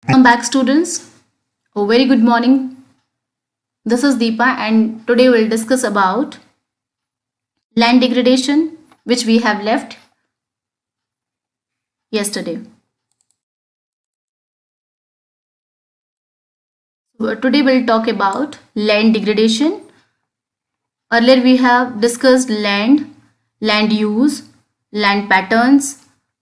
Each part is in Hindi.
Welcome back, students. Oh, very good morning. This is Deepa, and today we'll discuss about land degradation, which we have left yesterday. Today we'll talk about land degradation. Earlier we have discussed land use, land patterns,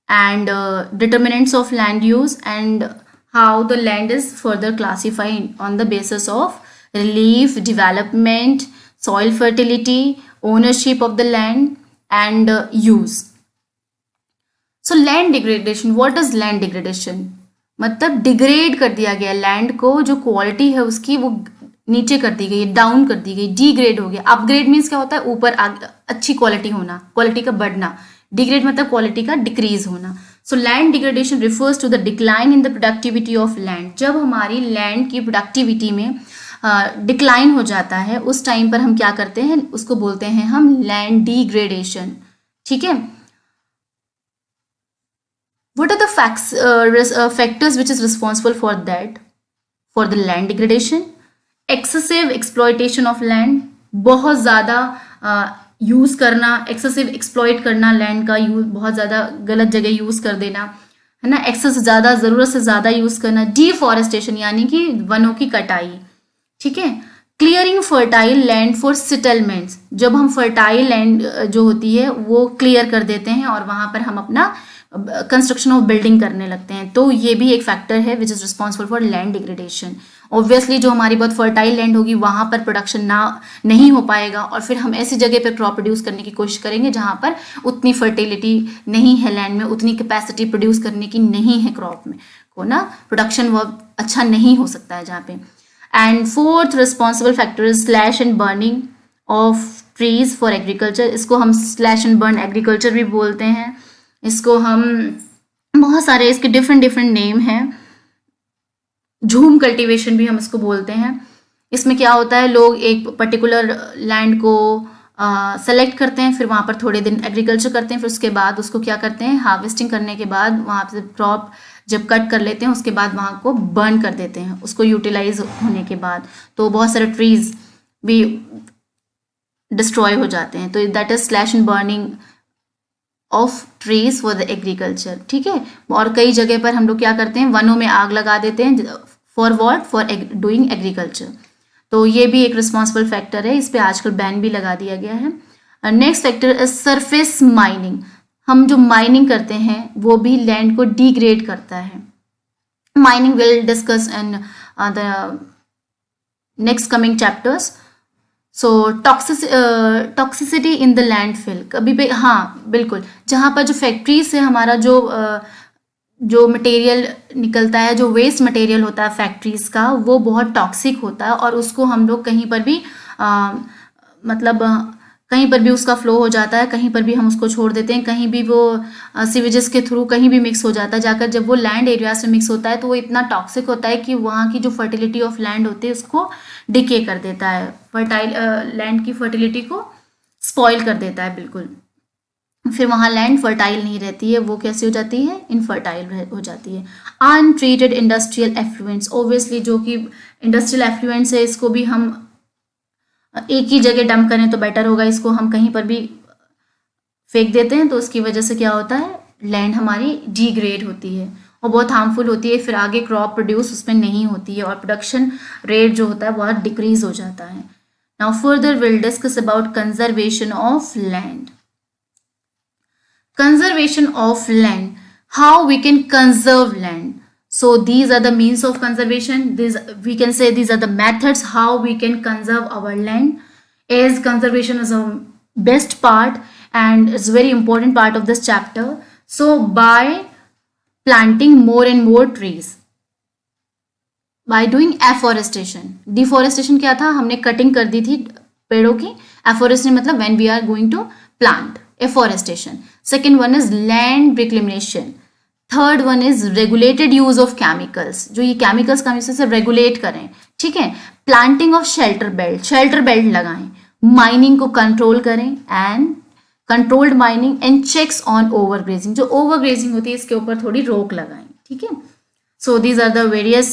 and determinants of land use, and how the land is further classified on the basis of relief, development, soil fertility, ownership of the land, and use. So land degradation, what is land degradation? मतलब डिग्रेड कर दिया गया लैंड को, जो क्वालिटी है उसकी वो नीचे कर दी गई, डाउन कर दी गई, डिग्रेड हो गया. अपग्रेड मीन्स क्या होता है? ऊपर अच्छी क्वालिटी होना, क्वालिटी का बढ़ना. डिग्रेड मतलब क्वालिटी का डिक्रीज होना. So land degradation refers to the decline in the productivity of land. जब हमारी लैंड की प्रोडक्टिविटी में डिक्लाइन हो जाता है, उस टाइम पर हम क्या करते हैं? उसको बोलते हैं हम लैंड डिग्रेडेशन. ठीक है. What are the factors which is responsible for that, for the land degradation? Excessive exploitation of land, बहुत ज़्यादा यूज़ करना, एक्सेसिव एक्सप्लॉइट करना लैंड का, यूज बहुत ज़्यादा गलत जगह यूज़ कर देना, है ना. एक्सेस ज़्यादा, ज़रूरत से ज़्यादा यूज़ करना. डिफॉरेस्टेशन यानी कि वनों की कटाई. ठीक है. Clearing fertile land for settlements, जब हम फर्टाइल लैंड जो होती है वो क्लियर कर देते हैं और वहाँ पर हम अपना कंस्ट्रक्शन ऑफ बिल्डिंग करने लगते हैं, तो ये भी एक फैक्टर है which is responsible for land degradation. Obviously जो हमारी बहुत फर्टाइल लैंड होगी वहां पर प्रोडक्शन नहीं हो पाएगा, और फिर हम ऐसी जगह पर क्रॉप प्रोड्यूस करने की कोशिश करेंगे जहां पर उतनी फर्टिलिटी नहीं है लैंड में, उतनी कैपेसिटी प्रोड्यूस करने की नहीं है क्रॉप में को ना, प्रोडक्शन वो अच्छा नहीं हो सकता है जहाँ पे. And fourth responsible factor is slash and burning of trees for agriculture. इसको हम स्लैश एंड बर्न एग्रीकल्चर भी बोलते हैं. इसको हम बहुत सारे इसके डिफरेंट नेम हैं. झूम कल्टीवेशन भी हम इसको बोलते हैं. इसमें क्या होता है? लोग एक पर्टिकुलर लैंड को सेलेक्ट करते हैं, फिर वहाँ पर थोड़े दिन एग्रीकल्चर करते हैं, फिर उसके बाद उसको क्या करते हैं? हार्वेस्टिंग करने के बाद वहाँ से क्रॉप जब कट कर लेते हैं उसके बाद वहाँ को बर्न कर देते हैं, उसको यूटिलाइज होने के बाद. तो बहुत सारे ट्रीज भी डिस्ट्रॉय हो जाते हैं. तो that is slash and burning of trees for the agriculture. ठीक है. और कई जगह पर हम लोग क्या करते हैं? वनों में आग लगा देते हैं. For what? For doing agriculture. तो ये भी एक रिस्पॉन्सिबल फैक्टर है. इस पे आजकल बैन भी लगा दिया गया है. Next factor is surface mining. हम जो माइनिंग करते हैं वो भी लैंड को डिग्रेड करता है. Mining will discuss in the next coming chapters. So toxicity in the landfill. कभी भी, हाँ बिल्कुल, जहाँ पर जो फैक्ट्री से हमारा जो मटेरियल निकलता है, जो वेस्ट मटेरियल होता है फैक्ट्रीज का, वो बहुत टॉक्सिक होता है, और उसको हम लोग कहीं पर भी मतलब कहीं पर भी उसका फ्लो हो जाता है, कहीं पर भी हम उसको छोड़ देते हैं, कहीं भी वो सीवेजेस के थ्रू कहीं भी मिक्स हो जाता है. जाकर जब वो लैंड एरिया से मिक्स होता है तो वो इतना टॉक्सिक होता है कि वहाँ की जो फर्टिलिटी ऑफ लैंड होती है उसको डिके कर देता है, फर्टाइल लैंड की फर्टिलिटी को स्पॉइल कर देता है बिल्कुल. फिर वहाँ लैंड फर्टाइल नहीं रहती है, वो कैसी हो जाती है? इनफर्टाइल हो जाती है. अनट्रीटेड इंडस्ट्रियल एफ्लुएंट्स, ओब्वियसली जो कि इंडस्ट्रियल एफ्लुएंट्स है, इसको भी हम एक ही जगह डंप करें तो बेटर होगा. इसको हम कहीं पर भी फेंक देते हैं तो उसकी वजह से क्या होता है? लैंड हमारी डिग्रेड होती है और बहुत हार्मफुल होती है. फिर आगे क्रॉप प्रोड्यूस उसमें नहीं होती है और प्रोडक्शन रेट जो होता है बहुत डिक्रीज हो जाता है. Now further will discuss about conservation of land. Conservation of land, how we can conserve land. So these are the means of conservation. We can say these are the methods how we can conserve our land, as conservation is a best part and it's very important part of this chapter. So by planting more and more trees, by doing afforestation. Deforestation क्या था? हमने कटिंग कर दी थी पेड़ों की. Afforestation मतलब when we are going to plant. Afforestation. Second one is land reclamation. Third one is regulated use of chemicals. जो ये chemicals का यूज से रेगुलेट करें. ठीक है. Planting of shelter belt लगाएं. Mining को कंट्रोल करें and controlled mining and checks on overgrazing. जो ओवरग्रेजिंग होती है इसके ऊपर थोड़ी रोक लगाएं. ठीक है. So these are the various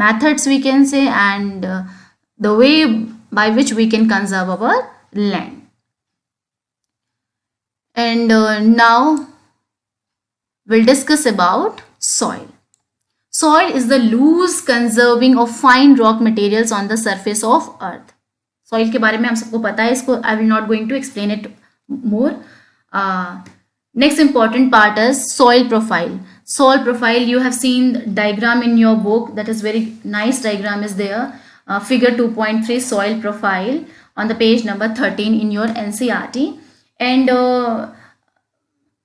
methods we can say, and the way by which we can conserve our land. And now we'll discuss about soil. Soil is the loose conserving of fine rock materials on the surface of earth. Soil के बारे में हम सबको पता है, इसको I will not going to explain it more. Next important part is soil profile. Soil profile, you have seen diagram in your book, that is very nice diagram is there. Figure 2.3 soil profile on the page number 13 in your NCERT. And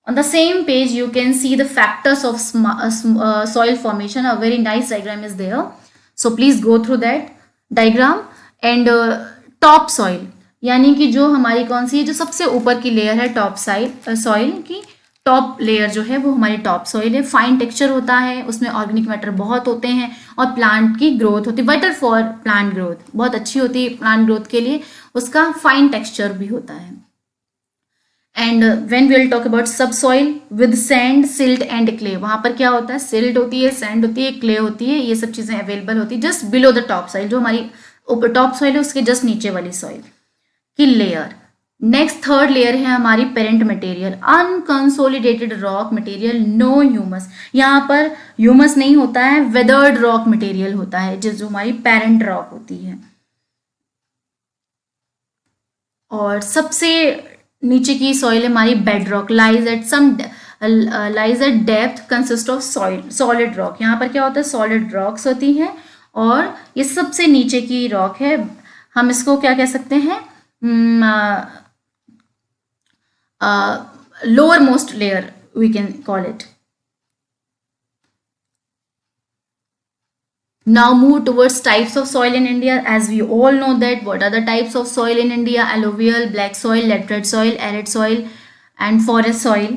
on the same page you can see the factors of soil formation. A very nice diagram is there, so please go through that diagram. And top soil, यानी कि जो हमारी कौन सी है, जो सबसे ऊपर की लेयर है टॉप सॉइल की, टॉप लेयर जो है वो हमारी टॉप सॉइल है. फाइन टेक्सचर होता है, उसमें ऑर्गेनिक मैटर बहुत होते हैं और प्लांट की ग्रोथ होती है, बेटर फॉर प्लांट ग्रोथ, बहुत अच्छी होती है प्लांट ग्रोथ के लिए, उसका फाइन टेक्सचर भी होता है. And when we will talk about सब soil with sand, silt and clay, वहां पर क्या होता है, सिल्ट होती है, सैंड होती है, क्ले होती है, ये सब चीजें अवेलेबल होती है just below the top soil. जो हमारी ऊपर टॉप सॉइल है उसके जस्ट नीचे वाली सॉइल की लेयर. नेक्स्ट थर्ड लेयर है हमारी parent material, unconsolidated rock material, no humus. यहाँ पर ह्यूमस नहीं होता है, वेदर्ड रॉक मटेरियल होता है, जो हमारी पेरेंट रॉक होती है. और सबसे नीचे की सॉइल हमारी bed rock, lies at depth, consist of solid rock. यहाँ पर क्या होता है, सॉलिड रॉक्स होती हैं, और ये सबसे नीचे की रॉक है, हम इसको क्या कह सकते हैं, lower most layer we can call it. Now move towards types of soil in India. As we all know that what are the types of soil in India: alluvial, black soil, laterite soil, arid soil and forest soil.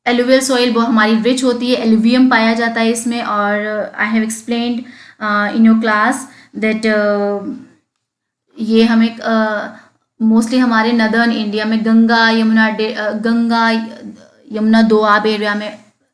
Alluvial soil वो हमारी रिच होती है, एलुवियम पाया जाता है इसमें, और I have explained in your class that ये हमें मोस्टली हमारे नदर्न इंडिया में गंगा यमुना दोआब एरिया में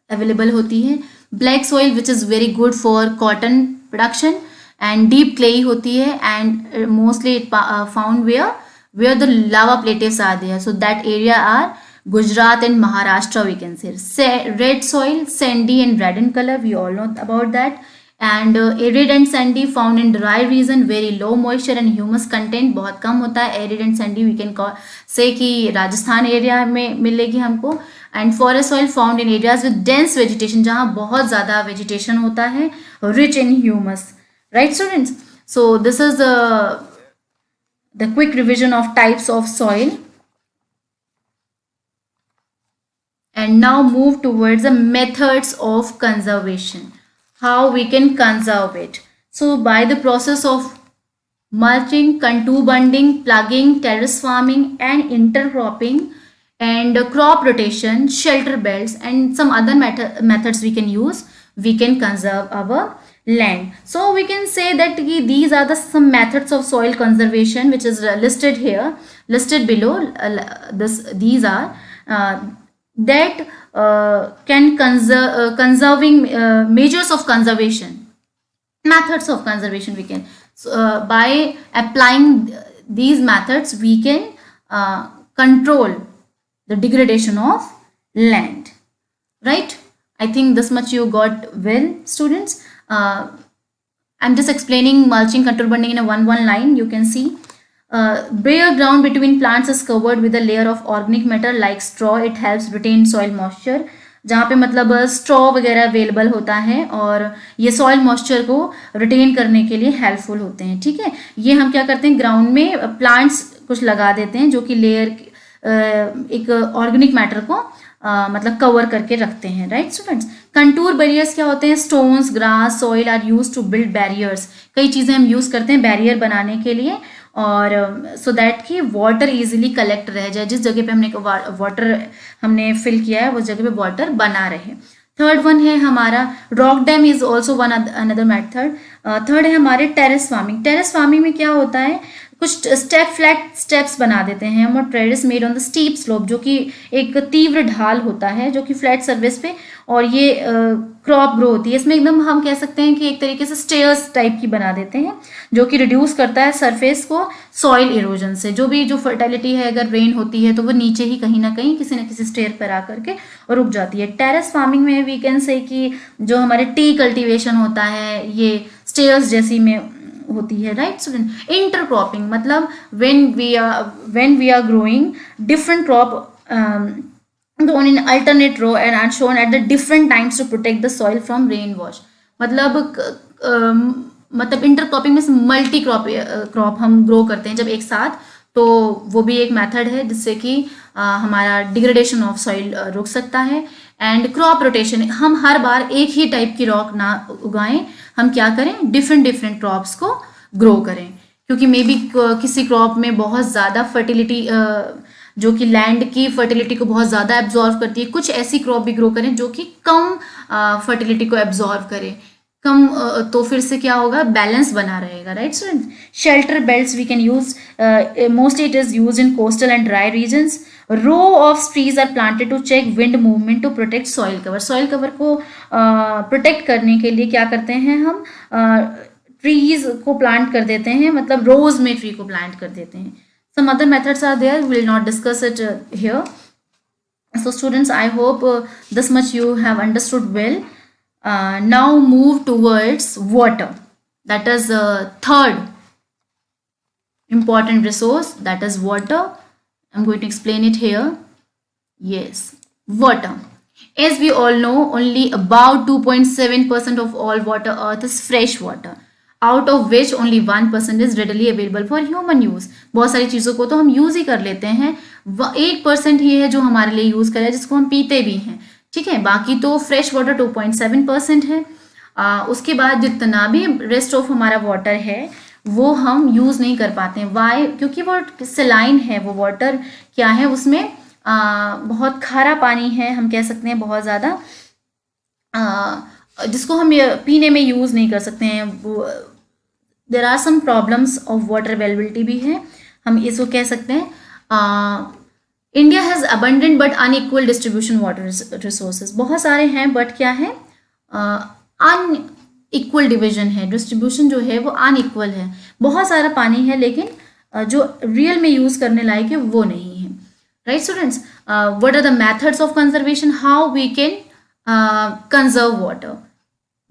अवेलेबल होती है. Black soil which is very good for cotton production, and deep clayey होती है, and mostly it found where the lava plateaus are there, so that area are Gujarat and Maharashtra we can say. Red soil, sandy and red in color, we all know about that. And arid and sandy found in dry region, very low moisture and humus content, बहुत कम होता है. arid and sandy we can say कि राजस्थान एरिया में मिलेगी हमको. And forest soil found in areas with dense vegetation, जहाँ बहुत ज़्यादा vegetation होता है, rich in humus. Right students? So this is the quick revision of types of soil. And now move towards the methods of conservation, how we can conserve it. So by the process of mulching, contour bunding, plugging, terrace farming and intercropping and crop rotation, shelter belts and some other methods we can use, we can conserve our land. So we can say that these are the some methods of soil conservation which is listed here, listed below. These are that can conserving measures of conservation, methods of conservation we can. So, by applying these methods we can control the degradation of land. Right? I think this much you got well, students. I'm just explaining mulching, contour bunding in a one line. You can see bare ground between plants is covered with a layer of organic matter like straw. It helps retain soil moisture. जहाँ पे मतलब स्ट्रॉ वगैरह अवेलेबल होता है और ये सॉइल मॉइस्चर को रिटेन करने के लिए हेल्पफुल होते हैं. ठीक है, ये हम क्या करते हैं, ग्राउंड में प्लांट्स कुछ लगा देते हैं जो कि लेयर एक ऑर्गेनिक मैटर को मतलब कवर करके रखते हैं. Right students? कंटूर बैरियर्स क्या होते हैं? Stones, grass, soil are use to build barriers. कई चीज़ें हम यूज़ करते हैं बैरियर बनाने के लिए, और सो दैट कि वाटर इजीली कलेक्ट रह जाए, जिस जगह पे हमने वाटर हमने फिल किया है उस जगह पे वाटर बना रहे. थर्ड वन है हमारा rock dam is also one another method. Third है हमारे टेरेस फार्मिंग. टेरेस फार्मिंग में क्या होता है, कुछ फ्लैट स्टेप्स बना देते हैं हम, और terrace made on the steep slope, जो कि एक तीव्र ढाल होता है जो कि फ्लैट सर्फेस पे, और ये क्रॉप ग्रो होती है इसमें। एकदम हम कह सकते हैं कि एक तरीके से स्टेयर्स टाइप की बना देते हैं, जो कि रिड्यूस करता है सरफेस को सॉइल इरोजन से। जो भी जो फर्टिलिटी है अगर रेन होती है तो वो नीचे ही कहीं ना कहीं किसी न किसी स्टेयर पर आकर के रुक जाती है। टेरेस फार्मिंग में वी कैन से कि जो हमारे टी कल्टीवेशन होता है ये स्टेयर्स जैसी में होती है, राइट स्टूडेंट। इंटरक्रॉपिंग मतलब when we are growing different crop grown in alternate row and are shown at the different times to protect the soil from rain wash। मतलब इंटरक्रॉपिंग में मल्टी क्रॉप हम ग्रो करते हैं जब एक साथ, तो वो भी एक मेथड है जिससे कि हमारा डिग्रेडेशन ऑफ सॉइल रुक सकता है। एंड क्रॉप रोटेशन, हम हर बार एक ही टाइप की रॉक ना उगाएं, हम क्या करें, डिफरेंट क्रॉप्स को ग्रो करें, क्योंकि मे बी किसी क्रॉप में बहुत ज़्यादा फर्टिलिटी जो कि लैंड की फर्टिलिटी को बहुत ज़्यादा एब्जॉर्व करती है। कुछ ऐसी क्रॉप भी ग्रो करें जो कि कम फर्टिलिटी को एब्जॉर्व करे, कम तो फिर से क्या होगा, बैलेंस बना रहेगा, right students. Shelter belts we can use, mostly it is use in coastal and dry regions. Row of trees are planted to check wind movement to protect soil cover. Soil cover को प्रोटेक्ट करने के लिए क्या करते हैं हम, ट्रीज को प्लांट कर देते हैं, मतलब रोज में ट्री को प्लांट कर देते हैं। Some other methods are there, we will not discuss it here. So students, I hope this much you have understood well. Now move towards water. That is third important resource, that is water. I'm going to explain it here. Yes, water. As we all know, only about 2.7% of all water earth is fresh water, out of which only 1% is readily available for human use. बहुत सारी चीज़ों को तो हम यूज ही कर लेते हैं, 1% ही है जो हमारे लिए यूज करें, जिसको हम पीते भी हैं, ठीक है। बाकी तो फ्रेश वाटर 2.7% है। उसके बाद जितना भी रेस्ट ऑफ हमारा वाटर है वो हम यूज नहीं कर पाते हैं। वाई? क्योंकि वो सेलाइन है, वो वाटर क्या है, उसमें बहुत खारा पानी है, हम कह सकते हैं बहुत ज़्यादा, जिसको हम पीने में यूज नहीं कर सकते हैं। वो there are some problems of water availability भी है, हम इसको कह सकते हैं। India has abundant but unequal distribution water resources. बहुत सारे हैं बट क्या है, अनइक्वल डिवीजन है, डिस्ट्रीब्यूशन जो है वो अनइक्वल है। बहुत सारा पानी है लेकिन जो रियल में यूज करने लायक है वो नहीं है, right students. What are the methods of conservation, how we can conserve water.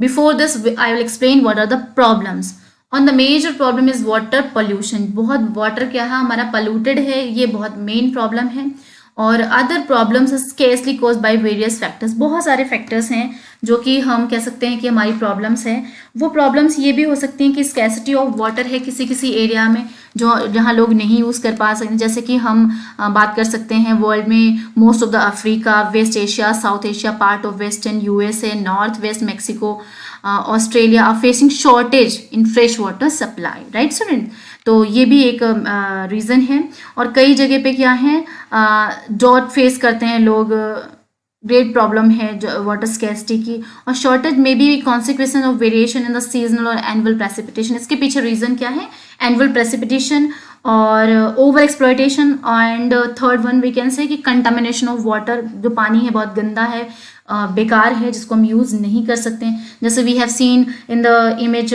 Before this I will explain what are the problems. On the major problem is water pollution. बहुत water क्या है हमारा polluted है, ये बहुत main problem है। और other problems scarcely cause by various factors. बहुत सारे फैक्टर्स हैं जो कि हम कह सकते हैं कि हमारी प्रॉब्लम्स हैं। वो प्रॉब्लम्स ये भी हो सकती हैं कि स्कैसिटी ऑफ वाटर है किसी किसी एरिया में जो जहाँ लोग नहीं यूज़ कर पा सकते। जैसे कि हम बात कर सकते हैं वर्ल्ड में most of the Africa, West Asia, South Asia, part of western USA, north west Mexico, Australia are facing shortage in fresh water supply, right student. तो ये भी एक रीज़न है। और कई जगह पे क्या है ड्रॉट फेस करते हैं लोग, ग्रेट प्रॉब्लम है वाटर स्कैर्सिटी की। और शॉर्टेज में भी consequence of variation in the seasonal और एनुअल प्रेसिपिटेशन। इसके पीछे रीज़न क्या है, एनुअल प्रेसिपिटेशन और over exploitation. And third one we can say कि कंटामिनेशन ऑफ वाटर, जो पानी है बहुत गंदा है, बेकार है, जिसको हम यूज़ नहीं कर सकते हैं। जैसे we have seen in the image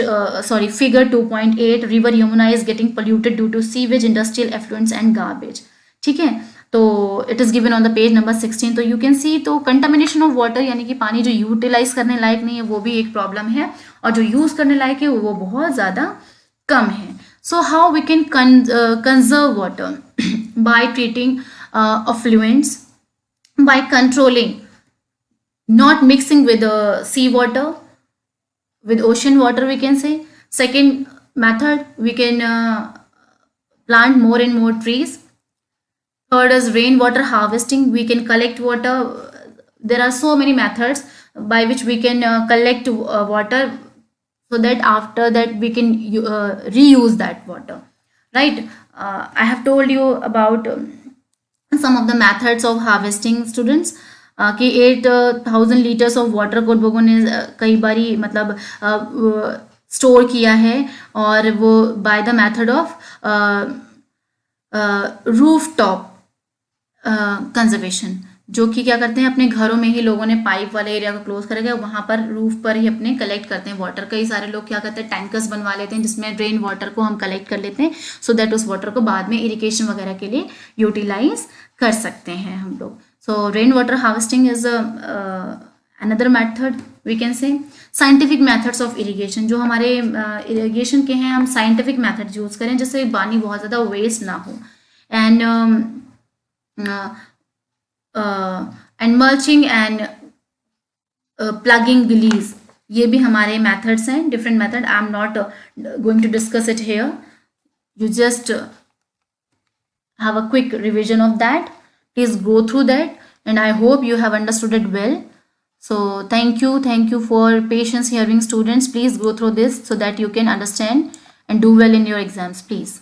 figure 2.8 river Yamuna is getting polluted due to sewage, industrial effluents and garbage, ठीक है। तो it is given on the page number 16। तो यू कैन सी, तो कंटामिनेशन ऑफ वाटर यानी कि पानी जो यूटिलाइज करने लायक नहीं है वो भी एक प्रॉब्लम है, और जो यूज़ करने लायक है वो बहुत ज़्यादा कम है। So how we can conserve water by treating effluents, by controlling, not mixing with sea water, with ocean water we can say. Second method, we can plant more and more trees. Third is rainwater harvesting, we can collect water. There are so many methods by which we can collect water, so that after that we can reuse that water, right. I have told you about some of the methods of harvesting, students, कि 8,000 लीटर्स ऑफ वाटर को लोगों ने कई बारी मतलब स्टोर किया है, और वो by the method of roof top conservation, जो कि क्या करते हैं, अपने घरों में ही लोगों ने पाइप वाले एरिया को क्लोज करेगा, वहां पर रूफ पर ही अपने कलेक्ट करते हैं वाटर। कई सारे लोग क्या करते हैं, टैंकर्स बनवा लेते हैं जिसमें रेन वाटर को हम कलेक्ट कर लेते हैं, सो दैट उस वाटर को बाद में इरिगेशन वगैरह के लिए यूटिलाइज कर सकते हैं हम लोग। So rain water harvesting is another method we can say. Scientific methods of irrigation, जो हमारे इरिगेशन के हैं, हम साइंटिफिक मेथड यूज करें जिससे पानी बहुत ज़्यादा वेस्ट ना हो। And and mulching and plugging gullies, ये भी हमारे मेथड्स हैं, different method. I am not going to discuss it here, you just have a quick revision of that. Please go through that, and I hope you have understood it well. So thank you for patience hearing, students. Please go through this so that you can understand and do well in your exams, please.